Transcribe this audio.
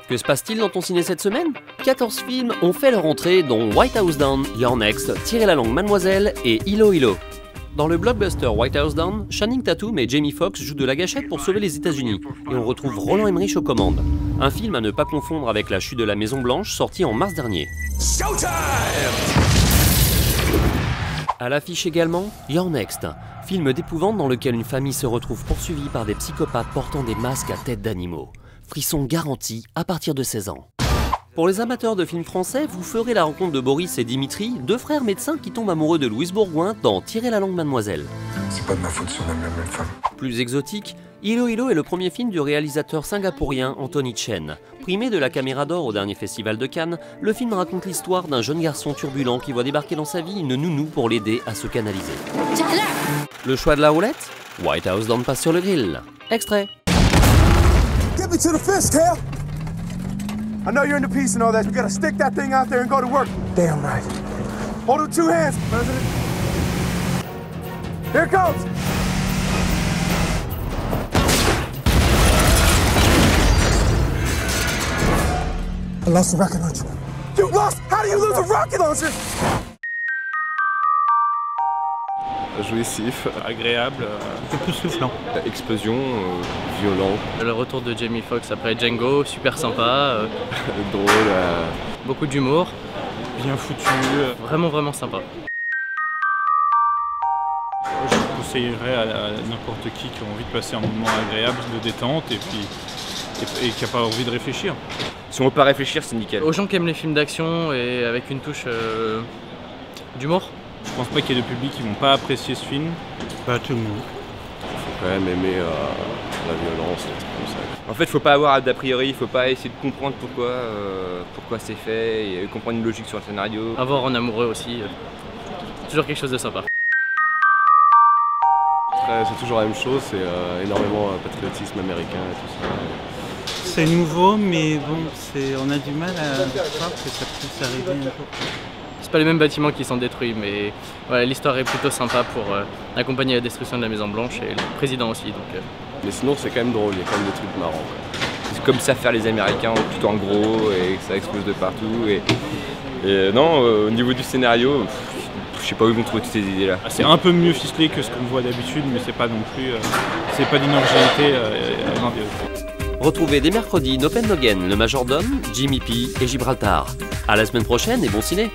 Que se passe-t-il dans ton ciné cette semaine? 14 films ont fait leur entrée, dont White House Down, You're Next, Tirer la langue Mademoiselle et Ilo Ilo. Dans le blockbuster White House Down, Channing Tatum et Jamie Foxx jouent de la gâchette pour sauver les États-Unis, et on retrouve Roland Emmerich aux commandes. Un film à ne pas confondre avec La Chute de la Maison Blanche, sorti en mars dernier. Showtime! À l'affiche également, You're Next, film d'épouvante dans lequel une famille se retrouve poursuivie par des psychopathes portant des masques à tête d'animaux. Frisson garanti à partir de 16 ans. Pour les amateurs de films français, vous ferez la rencontre de Boris et Dimitri, deux frères médecins qui tombent amoureux de Louise Bourgoin dans Tirer la langue Mademoiselle. C'est pas de ma faute si on aime la même femme. Plus exotique, Ilo Ilo est le premier film du réalisateur singapourien Anthony Chen. Primé de la Caméra d'Or au dernier festival de Cannes, le film raconte l'histoire d'un jeune garçon turbulent qui voit débarquer dans sa vie une nounou pour l'aider à se canaliser. Le choix de la roulette? White House Down passe sur le grill. Extrait. Get me to the fist, Tail! I know you're into peace and all that. You gotta stick that thing out there and go to work. Damn right. Hold it with 2 hands, President. Here it comes! I lost the rocket launcher. You lost? How do you lose a rocket launcher? Jouissif, agréable, époustouflant, explosion, violent. Le retour de Jamie Foxx après Django, super sympa, drôle, beaucoup d'humour, bien foutu, vraiment sympa. Je conseillerais à n'importe qui a envie de passer un moment agréable, de détente et qui n'a pas envie de réfléchir. Si on veut pas réfléchir, c'est nickel. Aux gens qui aiment les films d'action et avec une touche d'humour. Je pense pas qu'il y ait de public qui vont pas apprécier ce film. Pas tout le monde. Il faut quand même aimer la violence, des trucs comme ça. En fait, faut pas avoir d'a priori, il faut pas essayer de comprendre pourquoi c'est fait, et comprendre une logique sur le scénario. Avoir en amoureux aussi, toujours quelque chose de sympa. C'est toujours la même chose, c'est énormément patriotisme américain et tout ça. C'est nouveau, mais bon, on a du mal à croire que ça puisse arriver un jour. C'est pas les mêmes bâtiments qui sont détruits, mais voilà, l'histoire est plutôt sympa pour accompagner la destruction de la Maison Blanche et le président aussi. Donc, Mais sinon c'est quand même drôle, il y a quand même des trucs marrants. C'est comme ça faire les Américains tout en gros et que ça explose de partout. Et non, au niveau du scénario, je sais pas où ils vont trouver toutes ces idées là. C'est un peu mieux ficelé que ce qu'on voit d'habitude, mais c'est pas non plus, c'est pas d'une originalité grandiose. Retrouvez dès mercredi No Pen No Gain, Le Majordome, Jimmy P et Gibraltar. À la semaine prochaine et bon ciné!